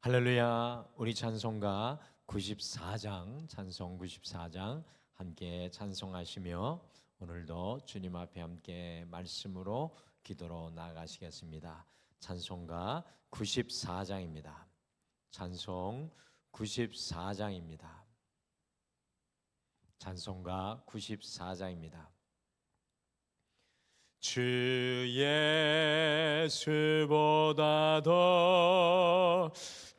할렐루야. 우리 찬송가 94장 찬송 94장 함께 찬송하시며 오늘도 주님 앞에 함께 말씀으로 기도로 나아가시겠습니다. 찬송가 94장입니다. 찬송 94장입니다. 찬송가 94장입니다. 주 예수보다 더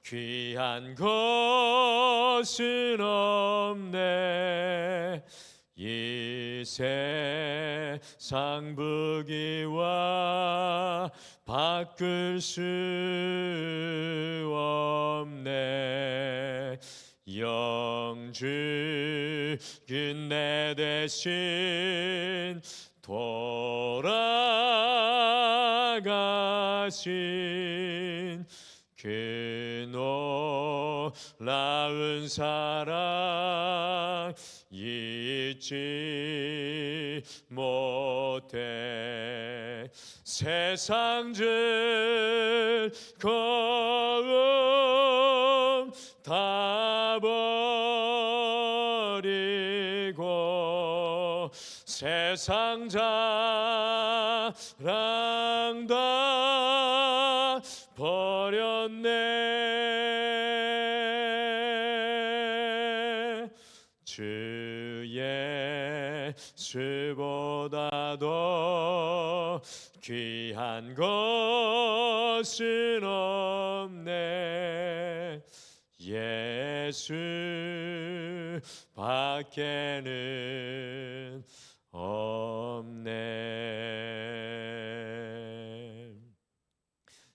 귀한 것은 없네. 이 세상 부귀와 바꿀 수 없네. 영주인 내 대신 돌아가신 그 놀라운 사랑 잊지 못해. 세상 즐거움 다 버리고 세상 자랑 다 버렸네. 주 예수보다 더 귀한 것은 없네. 예수 밖에는 없네.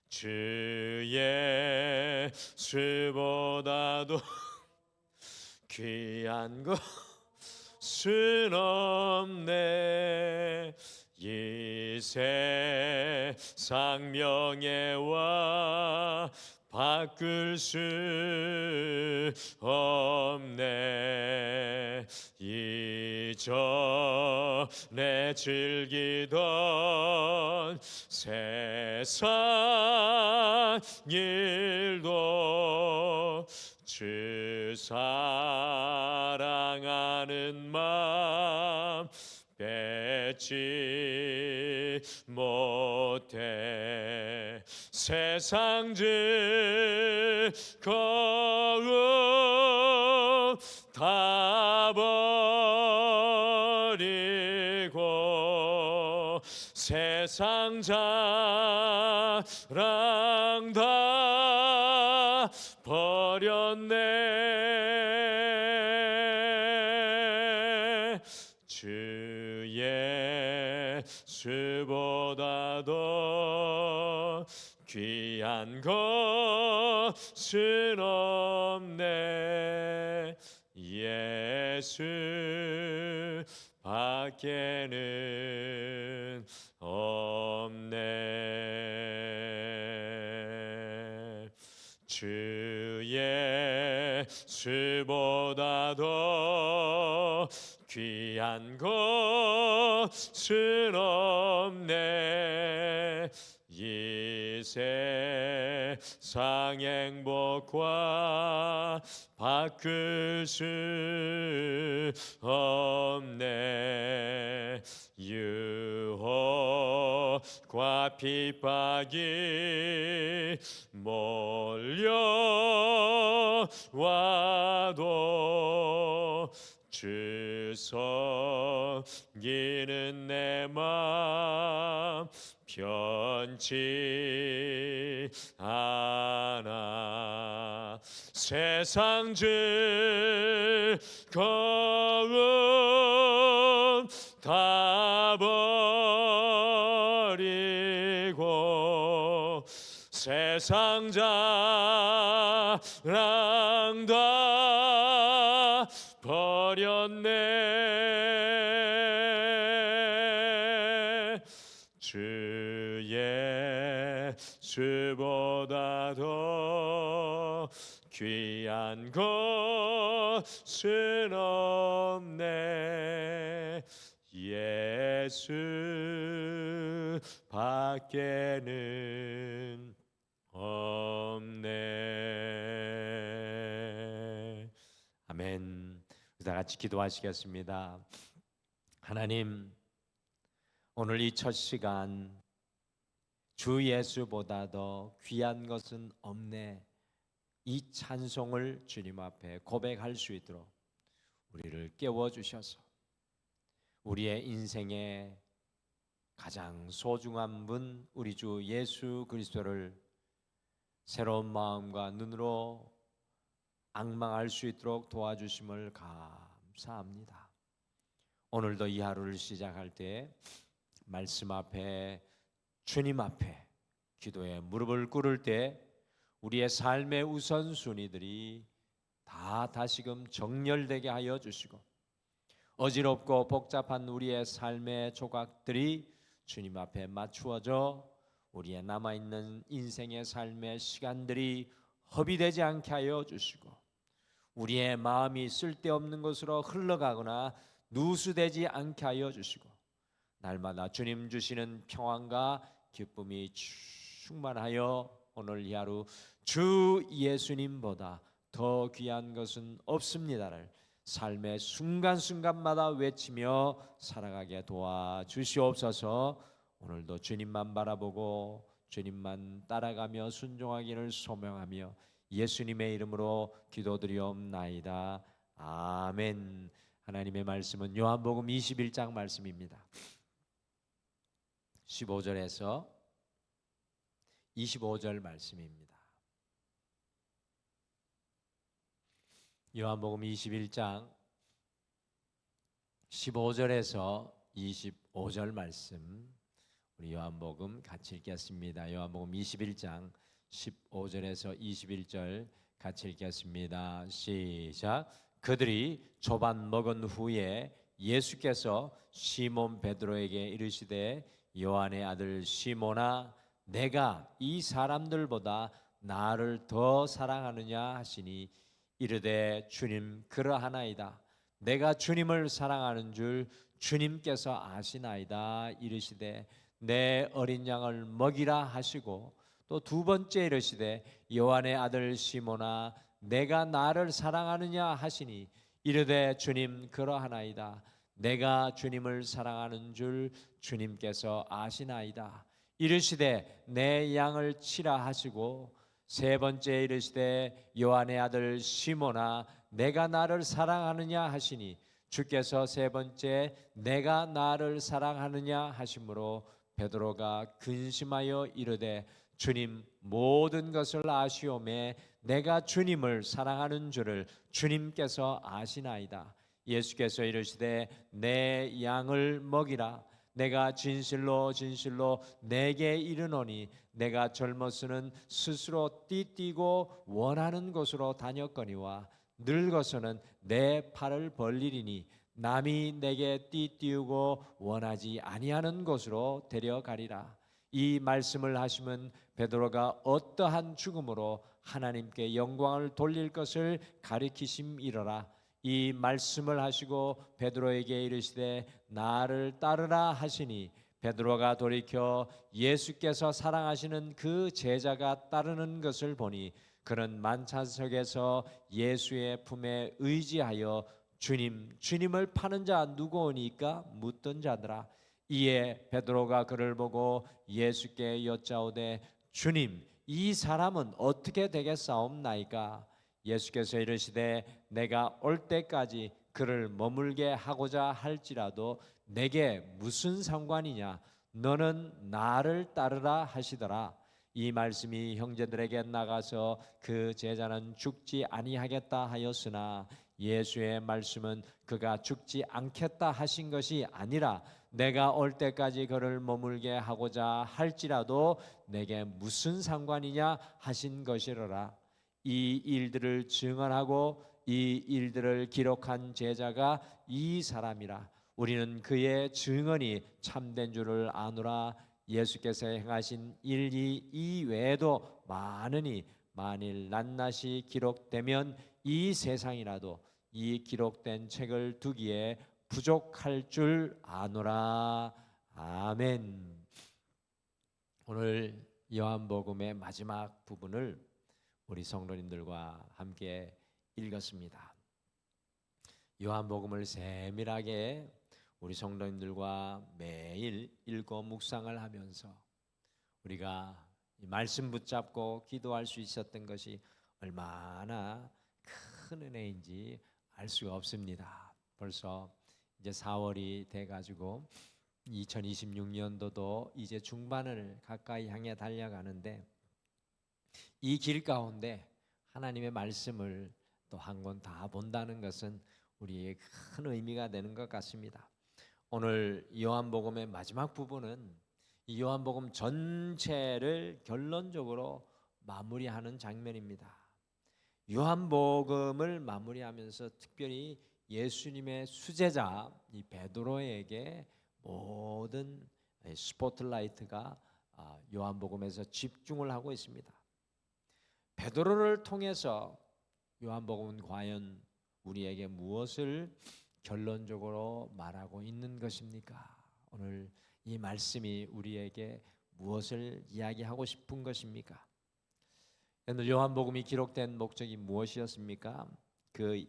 주 예수보다도 귀한 것은 없네. 이 세상 명예와 바꿀 수 없네. 이전에 즐기던 세상 일도 주 사랑하는 마음 뺏지 못해. 세상 즐거움 다 버리고 세상 자랑 다 버렸네. 주 예수보다 더 귀한 것은 없네. 예수 밖에는 없네. 주 예수보다 더 귀한 것은 없네. 이 세상 행복과 바꿀 수 없네. 유혹과 핍박이 몰려와도 주 섬기는 내 맘 변치 않아. 세상 즐거움 다 버리고 세상 자랑 다 버렸네. 주 예수보다 더 귀한 것은 없네. 예수 밖에는 없네. 다 같이 기도하시겠습니다. 하나님, 오늘 이 첫 시간 주 예수보다 더 귀한 것은 없네, 이 찬송을 주님 앞에 고백할 수 있도록 우리를 깨워주셔서 우리의 인생에 가장 소중한 분 우리 주 예수 그리스도를 새로운 마음과 눈으로 앙망할 수 있도록 도와주심을 감사합니다. 오늘도 이 하루를 시작할 때 말씀 앞에, 주님 앞에 기도에 무릎을 꿇을 때 우리의 삶의 우선순위들이 다 다시금 정렬되게 하여 주시고, 어지럽고 복잡한 우리의 삶의 조각들이 주님 앞에 맞추어져 우리의 남아있는 인생의 삶의 시간들이 허비되지 않게 하여 주시고, 우리의 마음이 쓸데없는 것으로 흘러가거나 누수되지 않게 하여 주시고, 날마다 주님 주시는 평안과 기쁨이 충만하여 오늘 이 하루 주 예수님보다 더 귀한 것은 없습니다를 삶의 순간순간마다 외치며 살아가게 도와주시옵소서. 오늘도 주님만 바라보고 주님만 따라가며 순종하기를 소명하며 예수님의 이름으로 기도드리옵나이다. 아멘. 하나님의 말씀은 요한복음 21장 말씀입니다. 15절에서 25절 말씀입니다. 요한복음 21장 15절에서 25절 말씀, 우리 요한복음 같이 읽겠습니다. 요한복음 21장 15절에서 21절 같이 읽겠습니다. 시작. 그들이 조반 먹은 후에 예수께서 시몬 베드로에게 이르시되, 요한의 아들 시몬아, 내가 이 사람들보다 나를 더 사랑하느냐 하시니, 이르되 주님 그러하나이다. 내가 주님을 사랑하는 줄 주님께서 아시나이다. 이르시되 내 어린 양을 먹이라 하시고, 또 두 번째 이르시되 요한의 아들 시몬아, 내가 나를 사랑하느냐 하시니, 이르되 주님 그러하나이다. 내가 주님을 사랑하는 줄 주님께서 아시나이다. 이르시되 내 양을 치라 하시고, 세 번째 이르시되 요한의 아들 시몬아, 내가 나를 사랑하느냐 하시니, 주께서 세 번째 내가 나를 사랑하느냐 하심으로 베드로가 근심하여 이르되, 주님 모든 것을 아시오매 내가 주님을 사랑하는 줄을 주님께서 아시나이다. 예수께서 이르시되 내 양을 먹이라. 내가 진실로 진실로 내게 이르노니, 내가 젊어서는 스스로 띠뛰고 원하는 곳으로 다녔거니와 늙어서는 내 팔을 벌리리니, 남이 내게 띠띠우고 원하지 아니하는 곳으로 데려가리라. 이 말씀을 하시면 베드로가 어떠한 죽음으로 하나님께 영광을 돌릴 것을 가리키심이로라. 이 말씀을 하시고 베드로에게 이르시되 나를 따르라 하시니, 베드로가 돌이켜 예수께서 사랑하시는 그 제자가 따르는 것을 보니, 그는 만찬석에서 예수의 품에 의지하여 주님을 파는 자 누구오니까 묻던 자더라. 이에 베드로가 그를 보고 예수께 여짜오되, 주님, 이 사람은 어떻게 되겠사옵나이까? 예수께서 이르시되 내가 올 때까지 그를 머물게 하고자 할지라도 내게 무슨 상관이냐? 너는 나를 따르라 하시더라. 이 말씀이 형제들에게 나가서 그 제자는 죽지 아니하겠다 하였으나, 예수의 말씀은 그가 죽지 않겠다 하신 것이 아니라, 내가 올 때까지 그를 머물게 하고자 할지라도 내게 무슨 상관이냐 하신 것이로라. 이 일들을 증언하고 이 일들을 기록한 제자가 이 사람이라. 우리는 그의 증언이 참된 줄을 아노라. 예수께서 행하신 일 이외에도 많으니, 만일 낱낱이 기록되면 이 세상이라도 이 기록된 책을 두기에 부족할 줄 아노라. 아멘. 오늘 요한복음의 마지막 부분을 우리 성도님들과 함께 읽었습니다. 요한복음을 세밀하게 우리 성도님들과 매일 읽고 묵상을 하면서 우리가 이 말씀 붙잡고 기도할 수 있었던 것이 얼마나 큰 은혜인지 알 수가 없습니다. 벌써 이제 4월이 돼가지고 2026년도도 이제 중반을 가까이 향해 달려가는데 이 길 가운데 하나님의 말씀을 또 한 권 다 본다는 것은 우리의 큰 의미가 되는 것 같습니다. 오늘 요한복음의 마지막 부분은 이 요한복음 전체를 결론적으로 마무리하는 장면입니다. 요한복음을 마무리하면서 특별히 예수님의 수제자 이 베드로에게 모든 스포트라이트가 요한복음에서 집중을 하고 있습니다. 베드로를 통해서 요한복음은 과연 우리에게 무엇을 결론적으로 말하고 있는 것입니까? 오늘 이 말씀이 우리에게 무엇을 이야기하고 싶은 것입니까? 오늘 요한복음이 기록된 목적이 무엇이었습니까? 그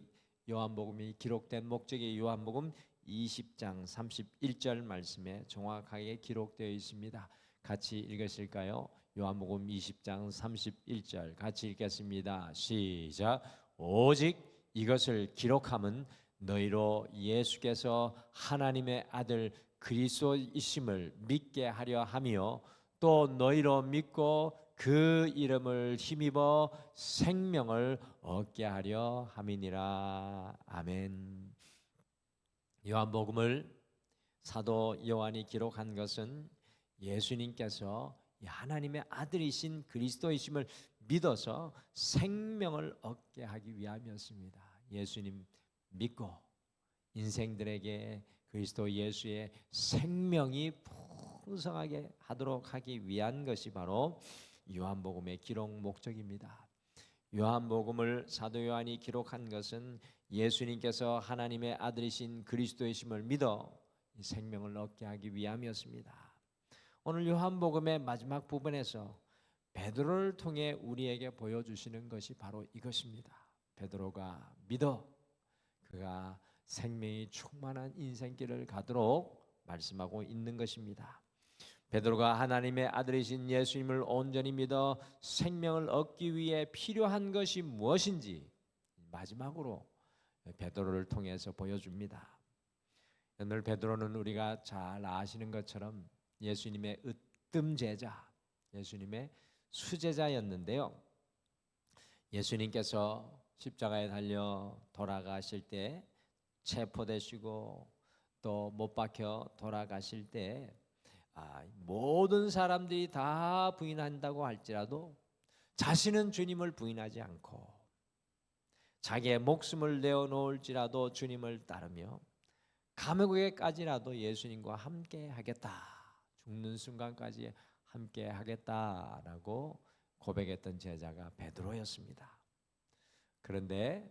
요한복음이 기록된 목적이 요한복음 20장 31절 말씀에 정확하게 기록되어 있습니다. 같이 읽으실까요? 요한복음 20장 31절 같이 읽겠습니다. 시작. 오직 이것을 기록함은 너희로 예수께서 하나님의 아들 그리스도이심을 믿게 하려 하며 또 너희로 믿고 그 이름을 힘입어 생명을 얻게 하려 함이니라. 아멘. 요한복음을 사도 요한이 기록한 것은 예수님께서 하나님의 아들이신 그리스도이심을 믿어서 생명을 얻게 하기 위함이었습니다. 예수님 믿고 인생들에게 그리스도 예수의 생명이 풍성하게 하도록 하기 위한 것이 바로 요한복음의 기록 목적입니다. 요한복음을 사도 요한이 기록한 것은 예수님께서 하나님의 아들이신 그리스도이심을 믿어 생명을 얻게 하기 위함이었습니다. 오늘 요한복음의 마지막 부분에서 베드로를 통해 우리에게 보여주시는 것이 바로 이것입니다. 베드로가 믿어 그가 생명이 충만한 인생길을 가도록 말씀하고 있는 것입니다. 베드로가 하나님의 아들이신 예수님을 온전히 믿어 생명을 얻기 위해 필요한 것이 무엇인지 마지막으로 베드로를 통해서 보여줍니다. 오늘 베드로는 우리가 잘 아시는 것처럼 예수님의 으뜸 제자, 예수님의 수제자였는데요. 예수님께서 십자가에 달려 돌아가실 때 체포되시고 또 못 박혀 돌아가실 때 모든 사람들이 다 부인한다고 할지라도 자신은 주님을 부인하지 않고 자기의 목숨을 내어놓을지라도 주님을 따르며 감옥에까지라도 예수님과 함께 하겠다, 죽는 순간까지 함께 하겠다라고 고백했던 제자가 베드로였습니다. 그런데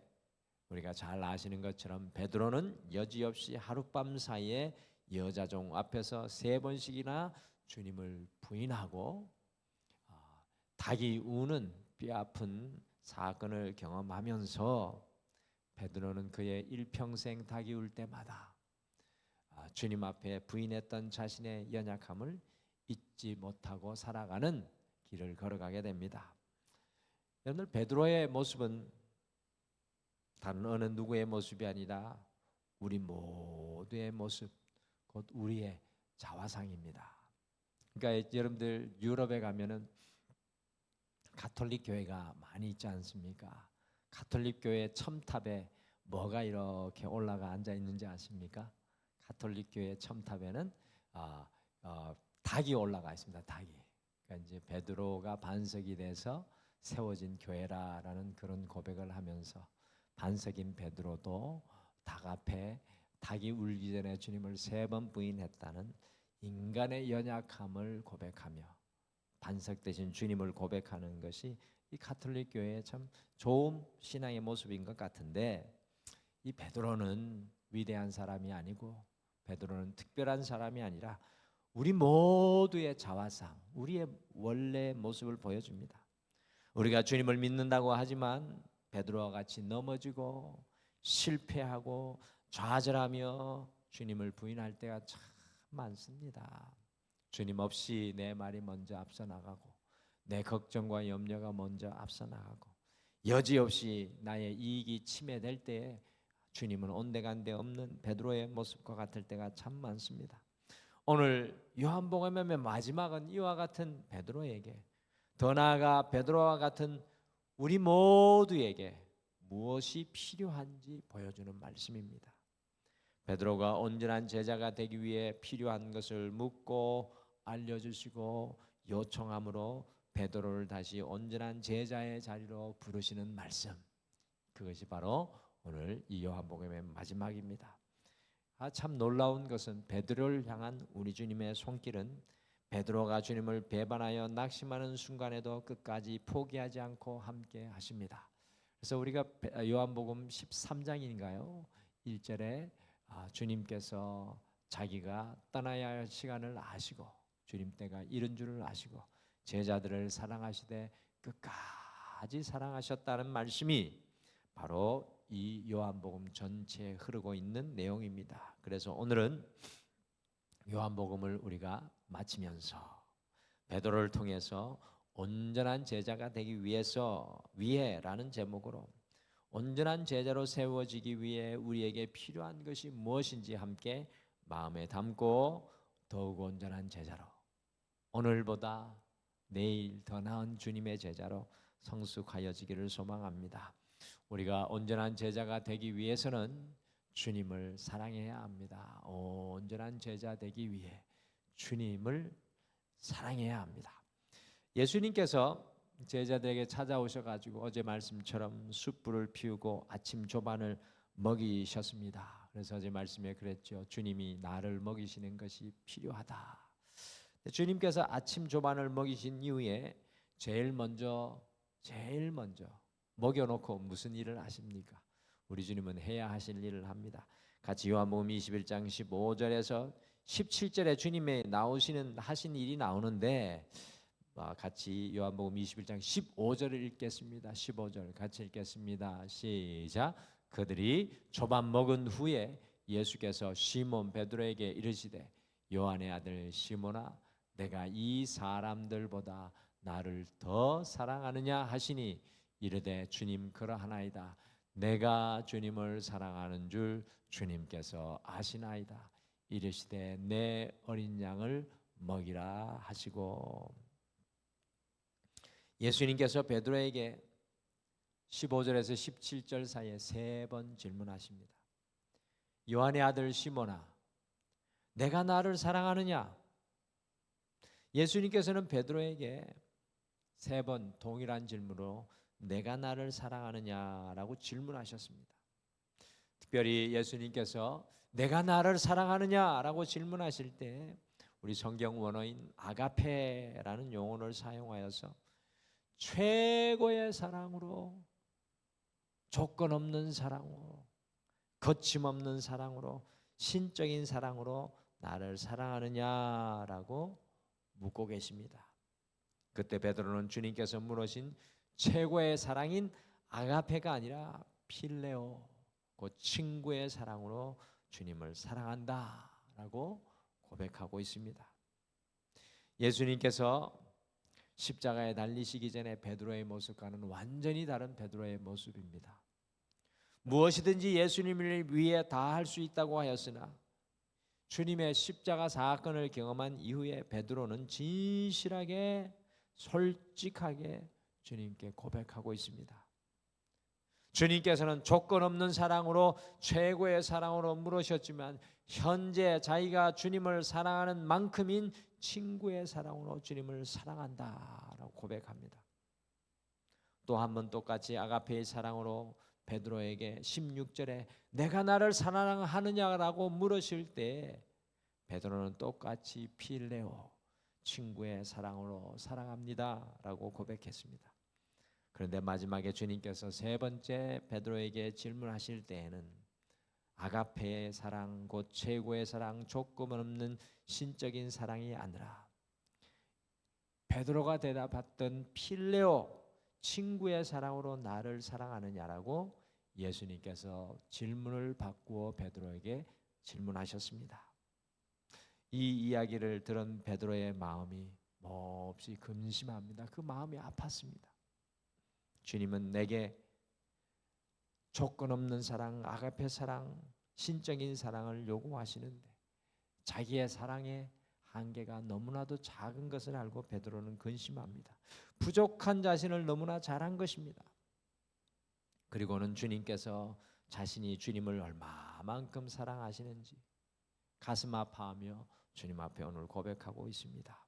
우리가 잘 아시는 것처럼 베드로는 여지없이 하룻밤 사이에 여자종 앞에서 3번씩이나 주님을 부인하고 닭이 우는 뼈아픈 사건을 경험하면서 베드로는 그의 일평생 닭이 울 때마다 주님 앞에 부인했던 자신의 연약함을 잊지 못하고 살아가는 길을 걸어가게 됩니다. 오늘 베드로의 모습은 다른 어느 누구의 모습이 아니라 우리 모두의 모습, 곧 우리의 자화상입니다. 그러니까 여러분들 유럽에 가면은 가톨릭 교회가 많이 있지 않습니까? 가톨릭 교회 첨탑에 뭐가 이렇게 올라가 앉아 있는지 아십니까? 가톨릭 교회 첨탑에는 닭이 올라가 있습니다. 닭이. 그러니까 이제 베드로가 반석이 돼서 세워진 교회라라는 그런 고백을 하면서 반석인 베드로도 닭 앞에 닭이 울기 전에 주님을 3번 부인했다는 인간의 연약함을 고백하며 반석 대신 주님을 고백하는 것이 이 가톨릭 교회의 참 좋은 신앙의 모습인 것 같은데, 이 베드로는 위대한 사람이 아니고 베드로는 특별한 사람이 아니라 우리 모두의 자화상, 우리의 원래 모습을 보여줍니다. 우리가 주님을 믿는다고 하지만 베드로와 같이 넘어지고 실패하고 좌절하며 주님을 부인할 때가 참 많습니다. 주님 없이 내 말이 먼저 앞서 나가고 내 걱정과 염려가 먼저 앞서 나가고 여지없이 나의 이익이 침해될 때에 주님은 온데간데 없는 베드로의 모습과 같을 때가 참 많습니다. 오늘 요한복음의 마지막은 이와 같은 베드로에게, 더 나아가 베드로와 같은 우리 모두에게 무엇이 필요한지 보여주는 말씀입니다. 베드로가 온전한 제자가 되기 위해 필요한 것을 묻고 알려주시고 요청함으로 베드로를 다시 온전한 제자의 자리로 부르시는 말씀, 그것이 바로 오늘 이 요한복음의 마지막입니다. 참 놀라운 것은 베드로를 향한 우리 주님의 손길은 베드로가 주님을 배반하여 낙심하는 순간에도 끝까지 포기하지 않고 함께 하십니다. 그래서 우리가 요한복음 13장인가요? 1절에 주님께서 자기가 떠나야 할 시간을 아시고 주님 때가 이른 줄을 아시고 제자들을 사랑하시되 끝까지 사랑하셨다는 말씀이 바로 이 요한복음 전체에 흐르고 있는 내용입니다. 그래서 오늘은 요한복음을 우리가 마치면서 베드로를 통해서 온전한 제자가 되기 위해라는 제목으로 온전한 제자로 세워지기 위해 우리에게 필요한 것이 무엇인지 함께 마음에 담고 더욱 온전한 제자로, 오늘보다 내일 더 나은 주님의 제자로 성숙하여지기를 소망합니다. 우리가 온전한 제자가 되기 위해서는 주님을 사랑해야 합니다. 온전한 제자 되기 위해 주님을 사랑해야 합니다. 예수님께서 제자들에게 찾아오셔가지고 어제 말씀처럼 숯불을 피우고 아침 조반을 먹이셨습니다. 그래서 어제 말씀에 그랬죠. 주님이 나를 먹이시는 것이 필요하다. 주님께서 아침 조반을 먹이신 이후에 제일 먼저 먹여놓고 무슨 일을 하십니까? 우리 주님은 해야 하실 일을 합니다. 같이 요한복음 21장 15절에서 17절에 주님의 하신 일이 나오는데 같이 요한복음 21장 15절을 읽겠습니다. 15절 같이 읽겠습니다. 시작. 그들이 조반 먹은 후에 예수께서 시몬 베드로에게 이르시되 요한의 아들 시몬아 내가 이 사람들보다 나를 더 사랑하느냐 하시니 이르되 주님 그러하나이다. 내가 주님을 사랑하는 줄 주님께서 아시나이다. 이르시되 내 어린 양을 먹이라 하시고, 예수님께서 베드로에게 15절에서 17절 사이에 3번 질문하십니다. 요한의 아들 시몬아 내가 나를 사랑하느냐? 예수님께서는 베드로에게 3번 동일한 질문으로 내가 나를 사랑하느냐라고 질문하셨습니다. 특별히 예수님께서 내가 나를 사랑하느냐라고 질문하실 때 우리 성경 원어인 아가페라는 용어를 사용하여서 최고의 사랑으로, 조건 없는 사랑으로, 거침없는 사랑으로, 신적인 사랑으로 나를 사랑하느냐라고 묻고 계십니다. 그때 베드로는 주님께서 물으신 최고의 사랑인 아가페가 아니라 필레오, 그 친구의 사랑으로 주님을 사랑한다라고 고백하고 있습니다. 예수님께서 십자가에 달리시기 전에 베드로의 모습과는 완전히 다른 베드로의 모습입니다. 무엇이든지 예수님을 위해 다 할 수 있다고 하였으나 주님의 십자가 사건을 경험한 이후에 베드로는 진실하게 솔직하게 주님께 고백하고 있습니다. 주님께서는 조건 없는 사랑으로 최고의 사랑으로 물으셨지만 현재 자기가 주님을 사랑하는 만큼인 친구의 사랑으로 주님을 사랑한다라고 고백합니다. 또 한 번 똑같이 아가페의 사랑으로 베드로에게 16절에 내가 나를 사랑하느냐라고 물으실 때 베드로는 똑같이 필레오, 친구의 사랑으로 사랑합니다라고 고백했습니다. 그런데 마지막에 주님께서 3번째 베드로에게 질문하실 때에는 아가페의 사랑, 곧 최고의 사랑, 조건 없는 신적인 사랑이 아니라 베드로가 대답했던 필레오, 친구의 사랑으로 나를 사랑하느냐라고 예수님께서 질문을 바꾸어 베드로에게 질문하셨습니다. 이 이야기를 들은 베드로의 마음이 몹시 근심합니다. 그 마음이 아팠습니다. 주님은 내게 조건 없는 사랑, 아가페 사랑, 신적인 사랑을 요구하시는데 자기의 사랑의 한계가 너무나도 작은 것을 알고 베드로는 근심합니다. 부족한 자신을 너무나 잘한 것입니다. 그리고는 주님께서 자신이 주님을 얼마만큼 사랑하시는지 가슴 아파하며 주님 앞에 오늘 고백하고 있습니다.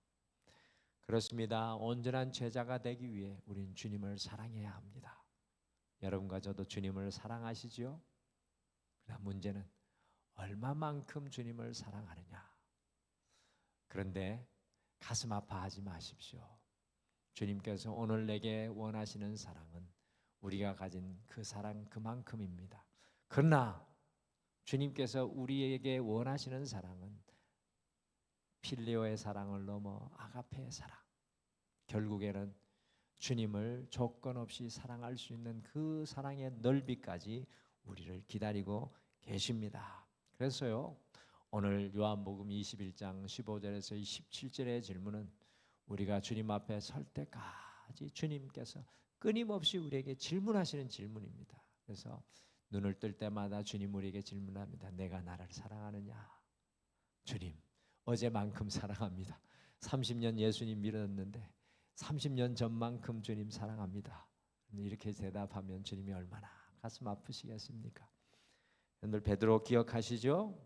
그렇습니다. 온전한 제자가 되기 위해 우린 주님을 사랑해야 합니다. 여러분과 저도 주님을 사랑하시지요? 그러나 문제는 얼마만큼 주님을 사랑하느냐. 그런데 가슴 아파하지 마십시오. 주님께서 오늘 내게 원하시는 사랑은 우리가 가진 그 사랑 그만큼입니다. 그러나 주님께서 우리에게 원하시는 사랑은 필리오의 사랑을 넘어 아가페의 사랑, 결국에는 주님을 조건 없이 사랑할 수 있는 그 사랑의 넓이까지 우리를 기다리고 계십니다. 그래서요, 오늘 요한복음 21장 15절에서 17절의 질문은 우리가 주님 앞에 설 때까지 주님께서 끊임없이 우리에게 질문하시는 질문입니다. 그래서 눈을 뜰 때마다 주님 우리에게 질문합니다. 내가 나를 사랑하느냐? 주님, 어제만큼 사랑합니다. 30년 예수님 믿었는데 30년 전만큼 주님 사랑합니다. 이렇게 대답하면 주님이 얼마나 가슴 아프시겠습니까? 여러분들 베드로 기억하시죠?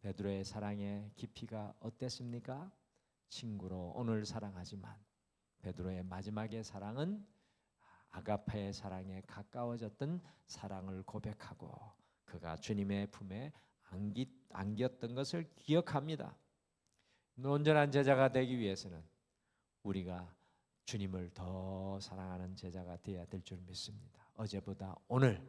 베드로의 사랑의 깊이가 어땠습니까? 친구로 오늘 사랑하지만 베드로의 마지막의 사랑은 아가페의 사랑에 가까워졌던 사랑을 고백하고 그가 주님의 품에 안겼던 것을 기억합니다. 온전한 제자가 되기 위해서는 우리가 주님을 더 사랑하는 제자가 되어야 될 줄 믿습니다. 어제보다 오늘,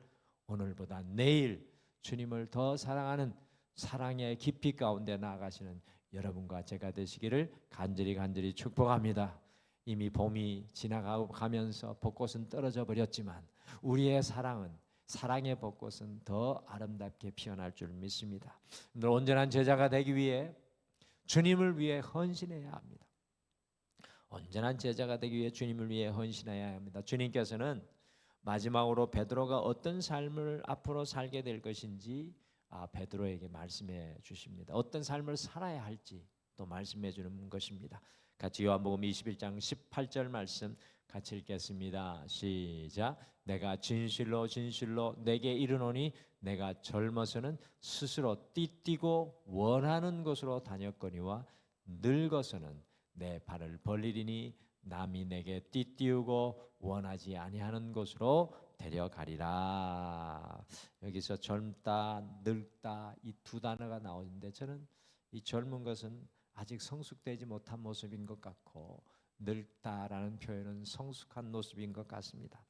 오늘보다 내일 주님을 더 사랑하는 사랑의 깊이 가운데 나아가시는 여러분과 제가 되시기를 간절히 축복합니다. 이미 봄이 지나가면서 벚꽃은 떨어져 버렸지만 우리의 사랑의 벚꽃은 더 아름답게 피어날 줄 믿습니다. 온전한 제자가 되기 위해 주님을 위해 헌신해야 합니다. 온전한 제자가 되기 위해 주님을 위해 헌신해야 합니다. 주님께서는 마지막으로 베드로가 어떤 삶을 앞으로 살게 될 것인지 베드로에게 말씀해 주십니다. 어떤 삶을 살아야 할지 또 말씀해 주는 것입니다. 같이 요한복음 21장 18절 말씀 같이 읽겠습니다. 시작. 내가 진실로 내게 이르노니 내가 젊어서는 스스로 띠띠고 원하는 곳으로 다녔거니와 늙어서는 내 발을 벌리리니 남이 내게 띠띠우고 원하지 아니하는 곳으로 데려가리라. 여기서 젊다, 늙다 이 두 단어가 나오는데 저는 이 젊은 것은 아직 성숙되지 못한 모습인 것 같고 늙다라는 표현은 성숙한 모습인 것 같습니다.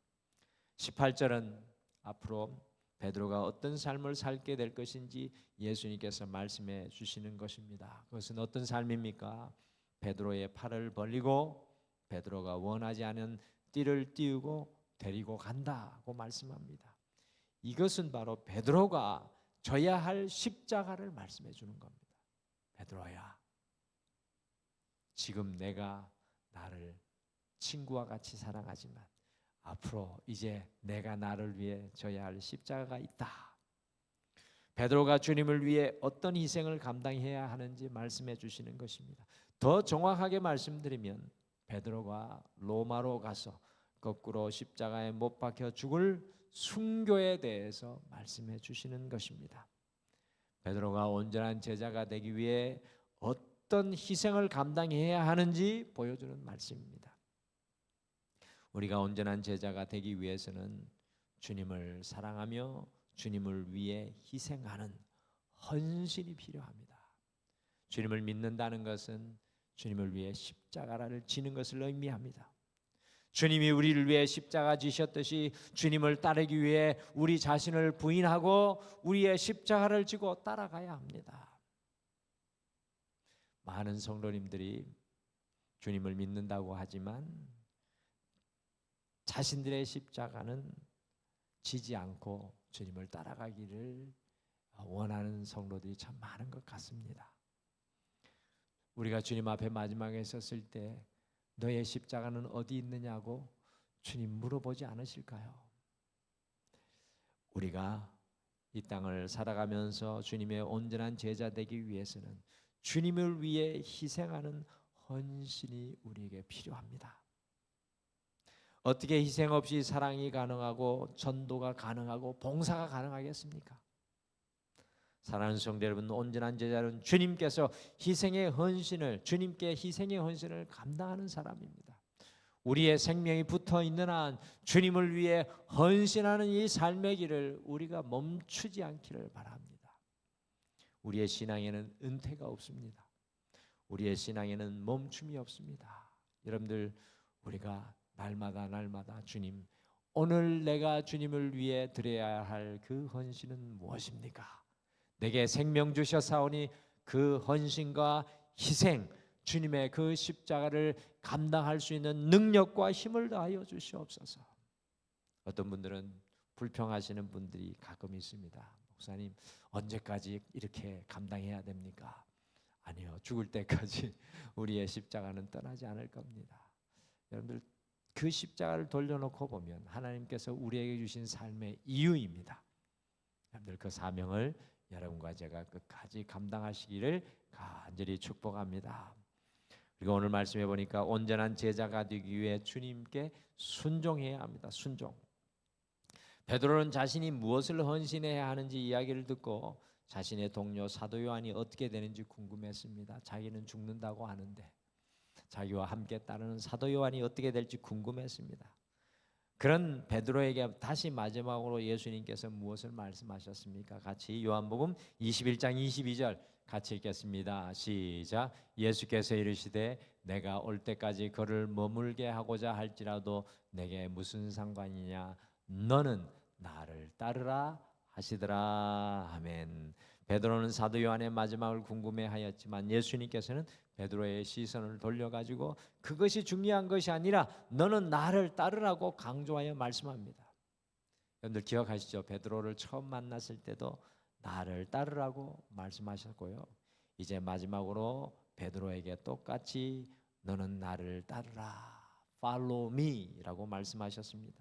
18절은 앞으로 베드로가 어떤 삶을 살게 될 것인지 예수님께서 말씀해 주시는 것입니다. 그것은 어떤 삶입니까? 베드로의 팔을 벌리고 베드로가 원하지 않은 띠를 띄우고 데리고 간다고 말씀합니다. 이것은 바로 베드로가 져야 할 십자가를 말씀해 주는 겁니다. 베드로야, 지금 내가 나를 친구와 같이 사랑하지만 앞으로 이제 내가 나를 위해 져야 할 십자가가 있다. 베드로가 주님을 위해 어떤 희생을 감당해야 하는지 말씀해 주시는 것입니다. 더 정확하게 말씀드리면 베드로가 로마로 가서 거꾸로 십자가에 못 박혀 죽을 순교에 대해서 말씀해 주시는 것입니다. 베드로가 온전한 제자가 되기 위해 어떤 희생을 감당해야 하는지 보여주는 말씀입니다. 우리가 온전한 제자가 되기 위해서는 주님을 사랑하며 주님을 위해 희생하는 헌신이 필요합니다. 주님을 믿는다는 것은 주님을 위해 십자가를 지는 것을 의미합니다. 주님이 우리를 위해 십자가 지셨듯이 주님을 따르기 위해 우리 자신을 부인하고 우리의 십자가를 지고 따라가야 합니다. 많은 성도님들이 주님을 믿는다고 하지만 자신들의 십자가는 지지 않고 주님을 따라가기를 원하는 성도들이 참 많은 것 같습니다. 우리가 주님 앞에 마지막에 섰을 때 너의 십자가는 어디 있느냐고 주님 물어보지 않으실까요? 우리가 이 땅을 살아가면서 주님의 온전한 제자 되기 위해서는 주님을 위해 희생하는 헌신이 우리에게 필요합니다. 어떻게 희생 없이 사랑이 가능하고 전도가 가능하고 봉사가 가능하겠습니까? 사랑하는 성도 여러분, 온전한 제자는 주님께서 주님께 희생의 헌신을 감당하는 사람입니다. 우리의 생명이 붙어 있는 한 주님을 위해 헌신하는 이 삶의 길을 우리가 멈추지 않기를 바랍니다. 우리의 신앙에는 은퇴가 없습니다. 우리의 신앙에는 멈춤이 없습니다. 여러분들, 우리가 날마다 주님, 오늘 내가 주님을 위해 드려야 할 그 헌신은 무엇입니까? 내게 생명 주셨사오니 그 헌신과 희생, 주님의 그 십자가를 감당할 수 있는 능력과 힘을 다하여 주시옵소서. 어떤 분들은 불평하시는 분들이 가끔 있습니다. 목사님, 언제까지 이렇게 감당해야 됩니까? 아니요, 죽을 때까지 우리의 십자가는 떠나지 않을 겁니다. 여러분들, 그 십자가를 돌려놓고 보면 하나님께서 우리에게 주신 삶의 이유입니다. 여러분들, 그 사명을 여러분과 제가 끝까지 감당하시기를 간절히 축복합니다. 그리고 오늘 말씀해 보니까 온전한 제자가 되기 위해 주님께 순종해야 합니다. 순종. 베드로는 자신이 무엇을 헌신해야 하는지 이야기를 듣고 자신의 동료 사도 요한이 어떻게 되는지 궁금했습니다. 자기는 죽는다고 하는데 자기와 함께 따르는 사도 요한이 어떻게 될지 궁금했습니다. 그런 베드로에게 다시 마지막으로 예수님께서 무엇을 말씀하셨습니까? 같이 요한복음 21장 22절 같이 읽겠습니다. 시작. 예수께서 이르시되 내가 올 때까지 그를 머물게 하고자 할지라도 내게 무슨 상관이냐, 너는 나를 따르라 하시더라. 아멘. 베드로는 사도 요한의 마지막을 궁금해하였지만 예수님께서는 베드로의 시선을 돌려가지고 그것이 중요한 것이 아니라 너는 나를 따르라고 강조하여 말씀합니다. 여러분들 기억하시죠? 베드로를 처음 만났을 때도 나를 따르라고 말씀하셨고요. 이제 마지막으로 베드로에게 똑같이 너는 나를 따르라, Follow me라고 말씀하셨습니다.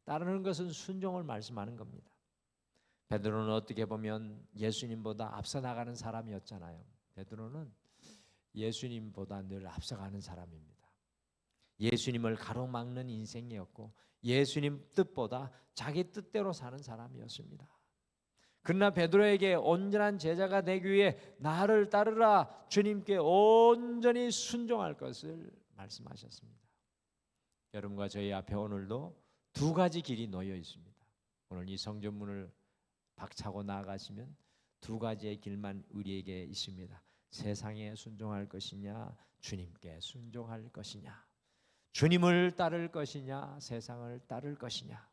따르는 것은 순종을 말씀하는 겁니다. 베드로는 어떻게 보면 예수님보다 앞서 나가는 사람이었잖아요. 베드로는 예수님보다 늘 앞서가는 사람입니다. 예수님을 가로막는 인생이었고 예수님 뜻보다 자기 뜻대로 사는 사람이었습니다. 그러나 베드로에게 온전한 제자가 되기 위해 나를 따르라, 주님께 온전히 순종할 것을 말씀하셨습니다. 여러분과 저희 앞에 오늘도 두 가지 길이 놓여 있습니다. 오늘 이 성전문을 박차고 나아가시면 두 가지의 길만 우리에게 있습니다. 세상에 순종할 것이냐, 주님께 순종할 것이냐, 주님을 따를 것이냐, 세상을 따를 것이냐.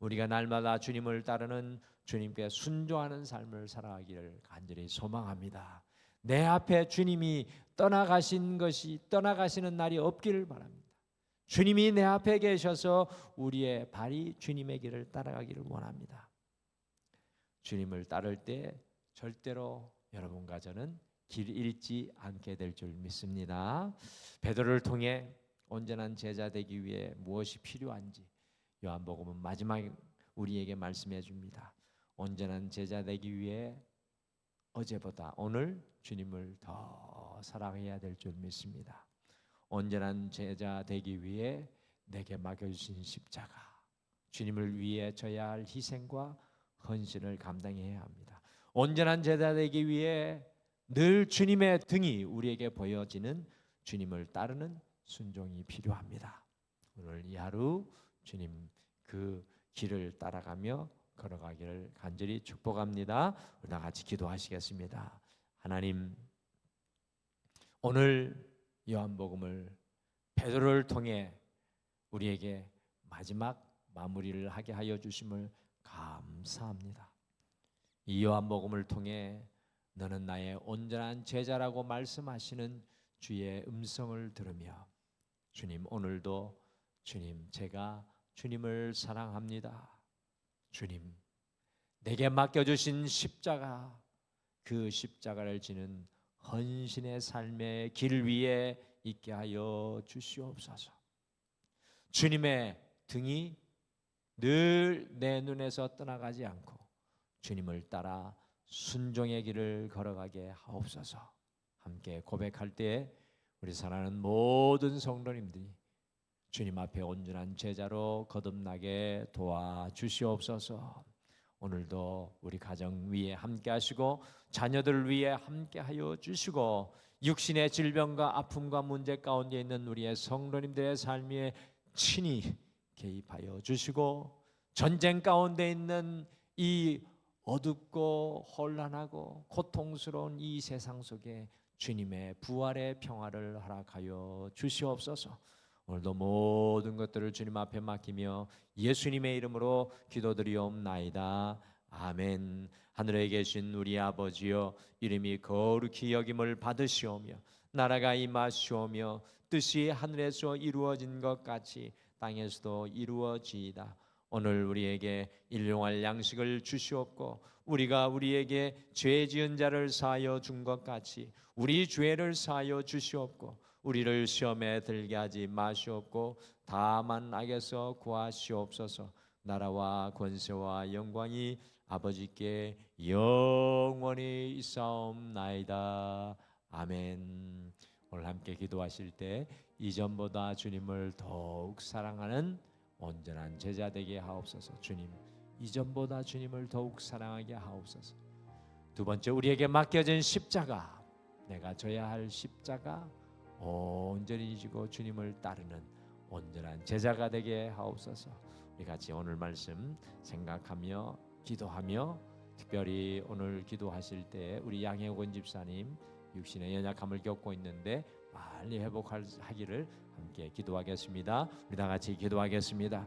우리가 날마다 주님을 따르는, 주님께 순종하는 삶을 살아가기를 간절히 소망합니다. 내 앞에 주님이 떠나가시는 날이 없기를 바랍니다. 주님이 내 앞에 계셔서 우리의 발이 주님의 길을 따라가기를 원합니다. 주님을 따를 때 절대로 여러분과 저는 길 잃지 않게 될 줄 믿습니다. 베드로를 통해 온전한 제자 되기 위해 무엇이 필요한지 요한복음은 마지막 우리에게 말씀해 줍니다. 온전한 제자 되기 위해 어제보다 오늘 주님을 더 사랑해야 될 줄 믿습니다. 온전한 제자 되기 위해 내게 맡겨주신 십자가, 주님을 위해 져야 할 희생과 헌신을 감당해야 합니다. 온전한 제자 되기 위해 늘 주님의 등이 우리에게 보여지는 주님을 따르는 순종이 필요합니다. 오늘 이 하루 주님 그 길을 따라가며 걸어가기를 간절히 축복합니다. 우리 다 같이 기도하시겠습니다. 하나님, 오늘 요한복음을 베드로를 통해 우리에게 마지막 마무리를 하게 하여 주심을 감사합니다. 이 요한복음을 통해 너는 나의 온전한 제자라고 말씀하시는 주의 음성을 들으며 주님, 오늘도 주님, 제가 주님을 사랑합니다. 주님, 내게 맡겨주신 십자가, 그 십자가를 지는 헌신의 삶의 길 위에 있게 하여 주시옵소서. 주님의 등이 늘 내 눈에서 떠나가지 않고 주님을 따라 순종의 길을 걸어가게 하옵소서. 함께 고백할 때에 우리 사랑하는 모든 성도님들이 주님 앞에 온전한 제자로 거듭나게 도와주시옵소서. 오늘도 우리 가정 위에 함께 하시고 자녀들 위에 함께 하여 주시고 육신의 질병과 아픔과 문제 가운데 있는 우리의 성도님들의 삶에 친히 개입하여 주시고 전쟁 가운데 있는 이 어둡고 혼란하고 고통스러운 이 세상 속에 주님의 부활의 평화를 허락하여 주시옵소서. 오늘도 모든 것들을 주님 앞에 맡기며 예수님의 이름으로 기도드리옵나이다. 아멘. 하늘에 계신 우리 아버지여, 이름이 거룩히 여김을 받으시오며 나라가 임하시오며 뜻이 하늘에서 이루어진 것 같이 땅에서도 이루어지이다. 오늘 우리에게 일용할 양식을 주시옵고 우리가 우리에게 죄 지은 자를 사하여 준 것 같이 우리 죄를 사하여 주시옵고 우리를 시험에 들게 하지 마시옵고 다만 악에서 구하시옵소서. 나라와 권세와 영광이 아버지께 영원히 있사옵나이다. 아멘. 오늘 함께 기도하실 때 이전보다 주님을 더욱 사랑하는 온전한 제자 되게 하옵소서. 주님, 이전보다 주님을 더욱 사랑하게 하옵소서. 두 번째, 우리에게 맡겨진 십자가, 내가 져야 할 십자가 온전히 지고 주님을 따르는 온전한 제자가 되게 하옵소서. 우리 같이 오늘 말씀 생각하며 기도하며, 특별히 오늘 기도하실 때 우리 양혜원 집사님 육신의 연약함을 겪고 있는데 빨리 회복하기를 함께 기도하겠습니다. 우리 다 같이 기도하겠습니다.